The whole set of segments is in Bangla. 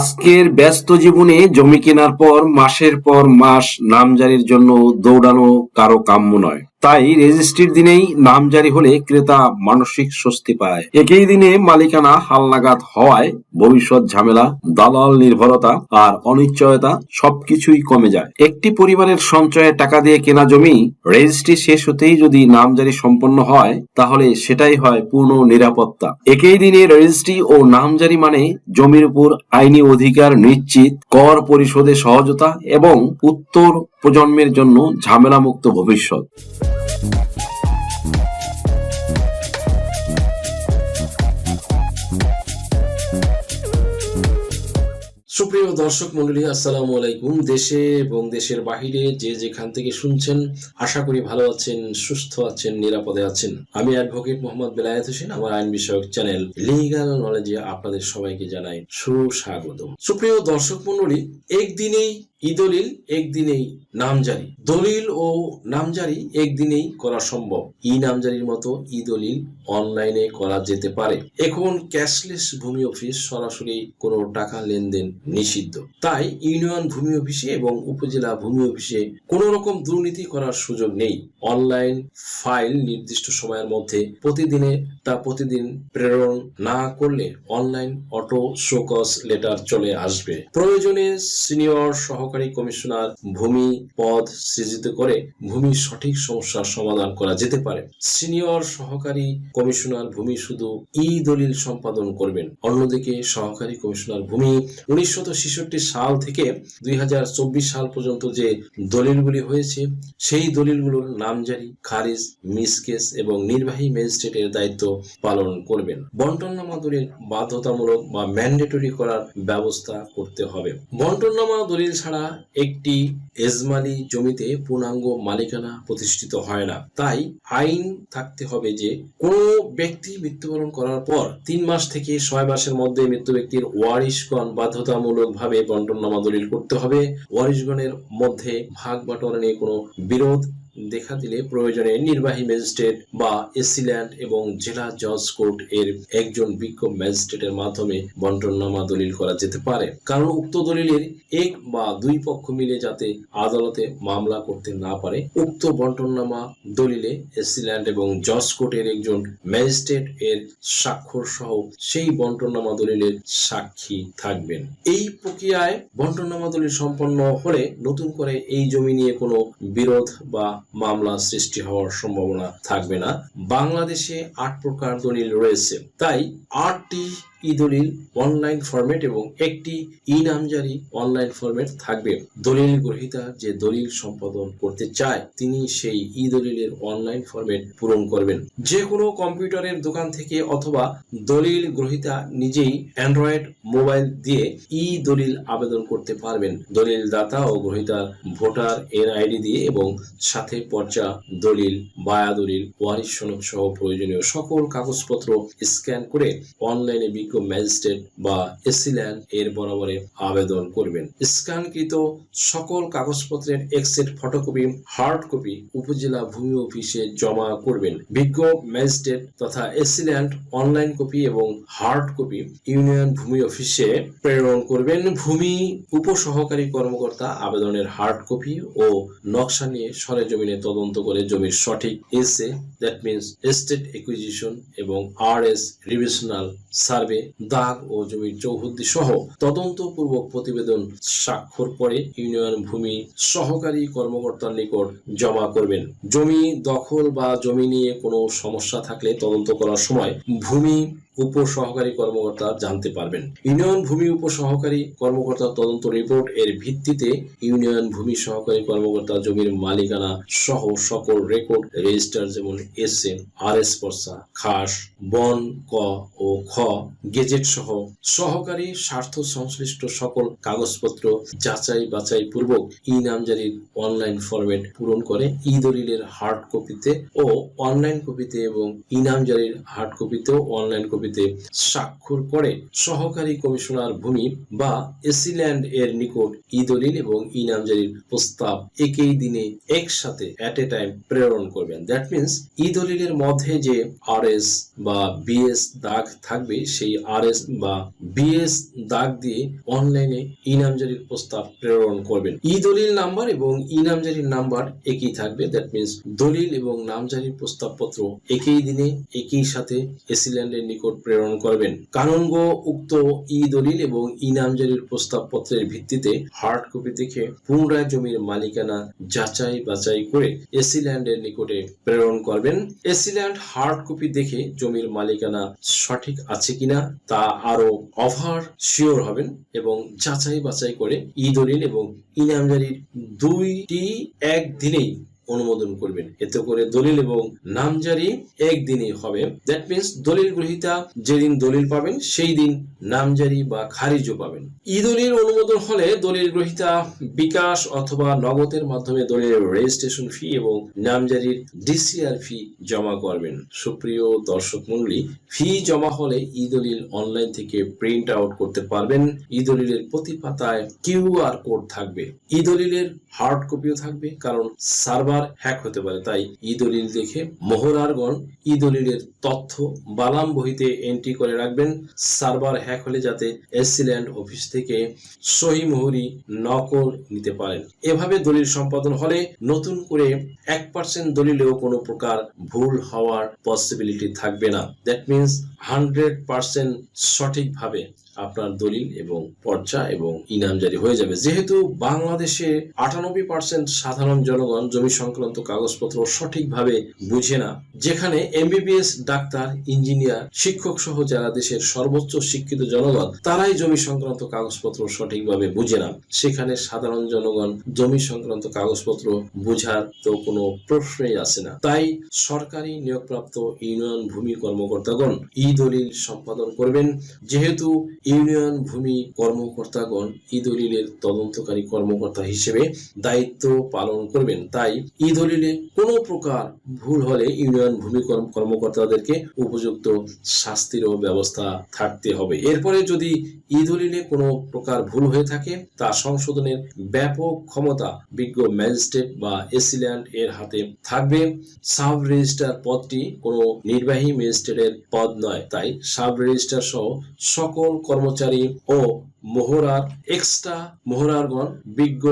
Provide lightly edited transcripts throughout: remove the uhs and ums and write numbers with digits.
আজকের ব্যস্ত জীবনে জমি কেনার পর মাসের পর মাস নামজারির জন্য দৌড়ানো কারো কাম্য নয়। তাই রেজিস্ট্রির দিনেই নামজারি হলে ক্রেতা মানসিক স্বস্তি পায়। একই দিনে মালিকানা হালনাগাদ হওয়ায় ভবিষ্যৎ ঝামেলা, দালাল নির্ভরতা আর অনিশ্চয়তা সবকিছুই কমে যায়। একটি পরিবারের সঞ্চয়ে টাকা দিয়ে কেনা জমি রেজিস্ট্রি শেষ হতেই যদি নামজারি সম্পন্ন হয়, তাহলে সেটাই হয় পূর্ণ নিরাপত্তা। একই দিনে রেজিস্ট্রি ও নামজারি মানে জমির উপর আইনি অধিকার নিশ্চিত, কর পরিশোধে সহজতা এবং উত্তর প্রজন্মের জন্য ঝামেলামুক্ত ভবিষ্যৎ। সুপ্রিয় দর্শক মন্ডলী, আসসালামু আলাইকুম। দেশে এবং দেশের বাহিরে যে যেখান থেকে শুনছেন, আশা করি ভালো আছেন, সুস্থ আছেন, নিরাপদে আছেন। আমি অ্যাডভোকেট মোহাম্মদ বেলায়েত হোসেন, আমার আইন বিষয়ক চ্যানেল লিগ্যাল নলেজে আপনাদের সবাইকে জানাই সুস্বাগত। সুপ্রিয় দর্শক মন্ডলী, একদিনেই ই-দলিল, একদিনেই নামজারি। দলিল ও নামজারি একদিনেই করা সম্ভব। ই নামজারির মতো ই-দলিল অনলাইনে করা যেতে পারে। এখন ক্যাশলেস ভূমি অফিস, সরাসরি কোনো টাকা লেনদেন নিষিদ্ধ। তাই ইউনিয়ন ভূমি অফিসে এবং উপজেলা ভূমি অফিসে কোনো রকম দুর্নীতি করার সুযোগ নেই। অনলাইন ফাইল নির্দিষ্ট সময়ের মধ্যে প্রতিদিন প্রেরণ না করলে অনলাইন অটো শোকজ লেটার চলে আসবে। প্রয়োজনে সিনিয়র সহকারী কমিশনার ভূমি পদ সৃজিত করে ভূমির সঠিক সমস্যার সমাধান করা যেতে পারে। সিনিয়র সহকারী কমিশনার ভূমি শুধু ই-দলিল সম্পাদন করবেন। অন্যদিকে সহকারী কমিশনার ভূমি 1966 সাল থেকে 2024 সাল পর্যন্ত যে দলিলগুলি হয়েছে, সেই দলিলগুলোর নামজারি, খারিজ, মিসকেস এবং নির্বাহী ম্যাজিস্ট্রেটের দায়িত্ব পালন করবেন। বন্টননামা দলিল বাধ্যতামূলক বা ম্যান্ডেটরি করার ব্যবস্থা করতে হবে। বন্টননামা দলিল ছাড়া একটি এজমালি জমিতে পূর্ণাঙ্গ মালিকানা প্রতিষ্ঠিত হয় না। তাই আইন থাকতে হবে যে কোনো ব্যক্তি মৃত্যুবরণ করার পর 3 মাস থেকে 6 মাসের মধ্যে মৃত্যু ব্যক্তির ওয়ারিশগণ বাধ্যতামূলকভাবে বন্টননামা দলিল করতে হবে। ওয়ারিশগণের মধ্যে ভাগ বাটোয়ারা নিয়ে কোনো বিরোধ দেখা দিলে প্রয়োজনে নির্বাহী ম্যাজিস্ট্রেট বা এসিল্যান্ড এবং জেলা জজ কোর্ট এর একজন বিজ্ঞ ম্যাজিস্ট্রেটের মাধ্যমে বন্টননামা দলিল করা যেতে পারে। কারণ উক্ত দলিলের এক বা দুই পক্ষ মিলে যাতে আদালতে মামলা করতে না পারে, উক্ত বন্টননামা দলিলে এসিল্যান্ড এবং জজ কোর্টের একজন ম্যাজিস্ট্রেট এর স্বাক্ষর সহ সেই বন্টননামা দলিলের সাক্ষী থাকবেন। এই প্রক্রিয়ায় বন্টননামা দলিল সম্পন্ন হলে নতুন করে এই জমি নিয়ে কোনো বিরোধ বা মামলা সৃষ্টি হওয়ার সম্ভাবনা থাকবে না। বাংলাদেশে 8 প্রকার দলিল রয়েছে, তাই 8টি ই-দলিল অনলাইন ফরম্যাট এবং একটি ই নামজারি অনলাইন ফরম্যাট থাকবে। দলিল গ্রহীতা যে দলিল সম্পাদন করতে চায়, তিনি সেই ই দলিলের অনলাইন ফরম্যাট পূরণ করবেন। যে কোনো কম্পিউটারের দোকান থেকে অথবা দলিল গ্রহীতা নিজেই অ্যান্ড্রয়েড মোবাইল দিয়ে ই দলিল আবেদন করতে পারবেন। দলিল দাতা ও গ্রহীতার ভোটার এনআইডি দিয়ে এবং সাথে পর্চা দলিল, বায়া দলিল, ওয়ারিশ সনদ সহ প্রয়োজনীয় সকল কাগজপত্র স্ক্যান করে অনলাইনে বিজ্ঞ ম্যাজিস্ট্রেট বা এসিল্যান্ড এর বরাবরে আবেদন করবেন। স্ক্যানকৃত সকল কাগজপত্রের এক্সেট ফটোকপি, হার্ড কপি উপজেলা ভূমি অফিসে জমা করবেন। বিজ্ঞ ম্যাজিস্ট্রেট তথা এসিল্যান্ড অনলাইন কপি এবং হার্ড কপি ইউনিয়ন ভূমি অফিসে প্রেরণ করবেন। ভূমি উপসহকারী কর্মকর্তা আবেদনের হার্ড কপি ও নকশা নিয়ে সরেজমিনে তদন্ত করে জমির সঠিক SA, that means estate acquisition, এবং আরএস রিভিশনাল সার্ভে, দাগ ও জমির চৌহদ্দি সহ তদন্তপূর্বক প্রতিবেদন স্বাক্ষর করে ইউনিয়ন ভূমি সহকারী কর্মকর্তার নিকট জমা করবেন। জমি দখল বা জমি নিয়ে কোনো সমস্যা থাকলে তদন্ত করার সময় ভূমি উপসহকারী কর্মকর্তা জানতে পারবেন। ইউনিয়ন ভূমি উপসহকারী কর্মকর্তার তদন্ত রিপোর্ট এর ভিত্তিতে ইউনিয়ন ভূমি সহকারী কর্মকর্তা জমির মালিকানা সহ সকল রেকর্ড, রেজিস্টার যেমন এসএ, আরএস পর্চা, খাস, বন ক ও খ, গেজেট সহ সহকারী স্বার্থ সংশ্লিষ্ট সকল কাগজপত্র যাচাই বাছাই পূর্বক ই নামজারির অনলাইন ফরম্যাট পূরণ করে ই দলিলের হার্ড কপিতে ও অনলাইন কপিতে এবং ই নামজারির হার্ড কপিতেও অনলাইন কপি কপিতে স্বাক্ষর করে সহকারী কমিশনার ভূমি বা এসি ল্যান্ড এর নিকট ই দলিল এবং ই নামজারির প্রস্তাব একই দিনে একসাথে এট এ টাইম প্রেরণ করবেন। দ্যাট মিনস ই দলিলের মধ্যে যে আরএস বা বিএস দাগ থাকবে সেই আরএস বা বিএস দাগ দিয়ে অনলাইনে ই নামজারির প্রস্তাব প্রেরণ করবেন। ই দলিল নাম্বার এবং ই নামজারির নাম্বার একই থাকবে। দ্যাট মিনস দলিল এবং নামজারির প্রস্তাবপত্র একই দিনে একই সাথে এসি ল্যান্ডের নিকট প্রেরণ করবেন। কানুনগ উক্ত ই দলিল এবং ই নামজারির প্রস্তাবপত্রের ভিত্তিতে হার্ড কপি দেখে পুনরায় জমির মালিকানা যাচাই বাছাই করে এসি ল্যান্ডের নিকটে প্রেরণ করবেন। এসি ল্যান্ড হার্ড কপি দেখে জমির মালিকানা সঠিক আছে কিনা তা আরো ওভার শিওর হবেন এবং যাচাই বাছাই করে ই দলিল এবং ই নামজারির দুইটি একদিনেই অনুমোদন করবেন। এতে করে দলিল এবং নামজারি একদিনই হবে। দ্যাট মিনস দলিল গ্রহীতা যেদিন দলিল পাবেন সেই দিন নামজারি বা খারিজও পাবেন। ই দলিল অনুমোদন হলে দলিল গ্রহীতা বিকাশ অথবা নগদের মাধ্যমে দলিলের রেজিস্ট্রেশন ফি এবং নামজারির ডিসিআর ফি জমা করবেন। সুপ্রিয় দর্শক মণ্ডলী, ফি জমা হলে ই দলিল অনলাইন থেকে প্রিন্ট আউট করতে পারবেন। ই দলিলের প্রতি পাতায় কিউআর কোড থাকবে। ই দলিলের হার্ড কপিও থাকবে, কারণ সার্ভার হ্যাক হতে পারে। তাই ই দলিল দেখে মোহরারগণ ই দলিলের তথ্য বালাম বহিতে এন্ট্রি করে রাখবেন, সার্ভার হ্যাক হলে যাতে এসি ল্যান্ড অফিস থেকে সহি মোহরি নকল নিতে পারেন। এভাবে দলিল সম্পাদন হলে নতুন করে 1% দলিলেও কোনো প্রকার ভুল হওয়ার পসিবিলিটি থাকবে না। দ্যাট মিনস 100% সঠিকভাবে আপনার দলিল এবং পর্চা এবং ইনামজারি হয়ে যাবে। যেহেতু বাংলাদেশে 98% সাধারণ জনগণ জমি সংক্রান্ত কাগজপত্র সঠিকভাবে বুঝে না, যেখানে এমবিবিএস, ডাক্তার, ইঞ্জিনিয়ার, শিক্ষক সহ যারা দেশের সর্বোচ্চ শিক্ষিত জনগণ তারাই জমি সংক্রান্ত কাগজপত্র সঠিকভাবে বুঝে না, সেখানে সাধারণ জনগণ জমি সংক্রান্ত কাগজপত্র বুঝার তো কোনো প্রশ্নই আসে না। তাই সরকারি নিয়োগপ্রাপ্ত ইউনিয়ন ভূমি কর্মকর্তাগণ ই দলিল সম্পাদন করবেন। যেহেতু ইউনিয়ন ভূমি কর্মকর্তাগণ ই দলিলের তদন্তকারী কর্মকর্তা হিসেবে দায়িত্ব পালন করবেন, তাই ই দলিলে কোনো প্রকার ভুল হলে ইউনিয়ন ভূমি কর্মকর্তাদেরকে উপযুক্ত শাস্তিরও ব্যবস্থা থাকতে হবে। এরপরে যদি ই দলিলে কোনো প্রকার ভুল হয়ে থাকে তা সংশোধনের ব্যাপক ক্ষমতা বিজ্ঞ ম্যাজিস্ট্রেট বা এসি ল্যান্ড এর হাতে থাকবে। সাব রেজিস্ট্রার পদটি কোনো নির্বাহী ম্যাজিস্ট্রেটের পদ নয়, তাই সাব রেজিস্ট্রার সহ সকল কর্মচারী ও মোহরার এক্সট্রা মোহরারগণ বিজ্ঞ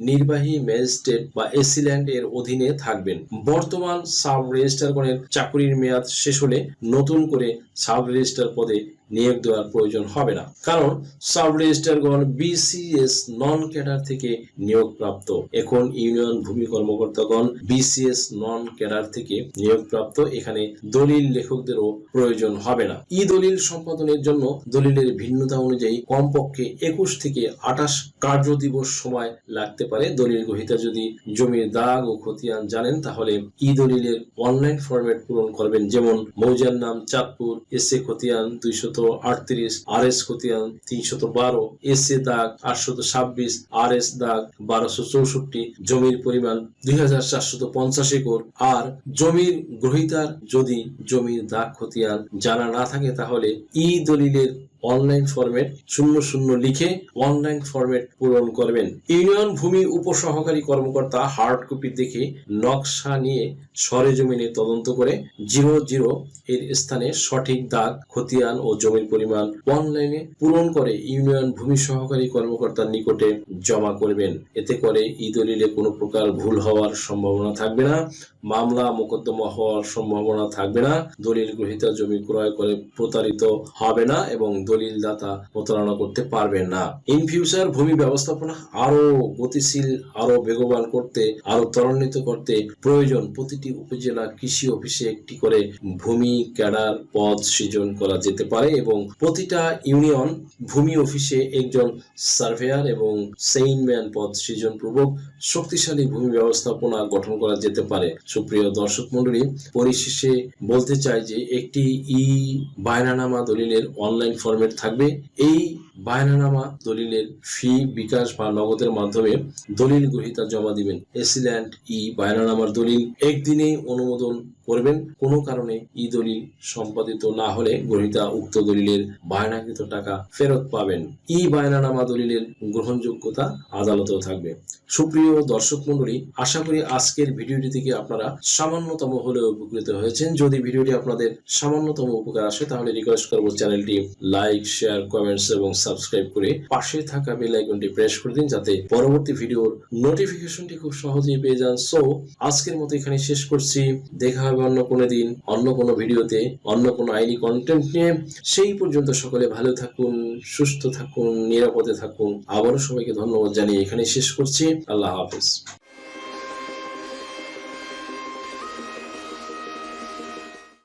নির্বাহী ম্যাজিস্ট্রেট বা এসি ল্যান্ড এর অধীনে থাকবেন। বর্তমান সাব রেজিস্ট্রারগণের চাকরির মেয়াদ শেষ হলে নতুন করে সাব রেজিস্ট্রার পদে নিয়োগ দেওয়ার প্রয়োজন হবে না, কারণ সাব রেজিস্ট্রারগণ বিসিএস নন ক্যাডার থেকে নিয়োগ প্রাপ্ত। এখন ইউনিয়ন ভূমি কর্মকর্তাগণ বিসিএস নন ক্যাডার থেকে নিয়োগ প্রাপ্ত, এখানে দলিল লেখকদেরও প্রয়োজন হবে না। ই দলিল সম্পাদনের জন্য দলিলের ভিন্নতা অনুযায়ী কমপক্ষে 21 থেকে 28 কার্য দিবস সময় লাগতে পারে। দলিল গ্রহীতা যদি জমির দাগ ও খতিয়ান জানেন তাহলে ই দলিলের অনলাইন ফরম্যাট পূরণ করবেন। যেমন মৌজার নাম চাঁদপুর, এসএ খতিয়ান 238, আরএস খতিয়ান 312, এসএ দাগ 826, আরএস দাগ 1264, জমির পরিমাণ 2450 একর। আর জমির গ্রহীতার যদি জমির দাগ খতিয়ান জানা না থাকে তাহলে ই দলিলের অনলাইন ফরম্যাট 00 লিখে অনলাইন ফরম্যাট পূরণ করবেন। ইউনিয়ন ভূমি উপসহকারী কর্মকর্তা হার্ড কপি দেখে নকশা নিয়ে সরেজমিনে তদন্ত করে 00 এর স্থানে সঠিক দাগ খতিয়ান ও জমির পরিমাণ অনলাইনে পূরণ করে ইউনিয়ন ভূমি সহকারী কর্মকর্তার নিকটে জমা করবেন। এতে করে ই দলিলে কোনো প্রকার ভুল হওয়ার সম্ভাবনা থাকবে না, মামলা মোকদ্দমা হওয়ার সম্ভাবনা থাকবে না, দলিল গ্রহীতা জমি ক্রয় করে প্রতারিত হবে না এবং দলিল দাতা প্রতারণা করতে পারবেন না। ইন ফিউচার ভূমি ব্যবস্থাপনা আরো গতিশীল, আরো বেগবান করতে, আরো ত্বরান্বিত করতে প্রয়োজন প্রতিটি উপজেলা কৃষি অফিসে একটি করে ভূমি ক্যাডার পদ সৃজন করা যেতে পারে এবং প্রতিটা ইউনিয়ন ভূমি অফিসে একজন সার্ভেয়ার এবং সেইনম্যান পদ সৃজন পূর্বক শক্তিশালী ভূমি ব্যবস্থাপনা গঠন করা যেতে পারে। সুপ্রিয় দর্শক মণ্ডলী, পরিশেষে বলতে চাই যে একটি ই বায়নানামা দলিলের অনলাইন ফরম্যাট থাকবে। এই বায়নানামা দলিলের ফি বিকাশ বা নগদের মাধ্যমে দলিল গ্রহীতা জমা দিবেন। এসি ল্যান্ড ই বায়নানামার দলিল একদিনেই অনুমোদন করবেন। কোনো কারণে ই দলিল সম্পাদিত না হলে গ্রহীতা উক্ত দলিলের বায়নাকৃত টাকা ফেরত পাবেন। ই বায়নানামা দলিলের গ্রহণযোগ্যতা আদালতেও থাকবে। সুপ্রিয় দর্শক মণ্ডলী, আশা করি আজকের ভিডিওটি থেকে আপনারা সামান্যতম হলেও উপকৃত হয়েছেন। যদি ভিডিওটি আপনাদের সামান্যতম উপকার আসে তাহলে রিকোয়েস্ট করব চ্যানেলটি লাইক, শেয়ার, কমেন্টস এবং সাবস্ক্রাইব করে পাশে থাকা বেল আইকনটি প্রেস করে দিন, যাতে পরবর্তী ভিডিওর নোটিফিকেশনটি খুব সহজেই পেয়ে যান। সো আজকের মতো এখানে শেষ করছি। দেখা হবে অন্য কোনো দিন, অন্য কোনো ভিডিওতে, অন্য কোনো আইনি কন্টেন্ট নিয়ে। সেই পর্যন্ত সকলে ভালো থাকুন, সুস্থ থাকুন, নিরাপদে থাকুন। আবারও সবাইকে ধন্যবাদ জানিয়ে এখানে শেষ করছি। আল্লাহ হাফেজ।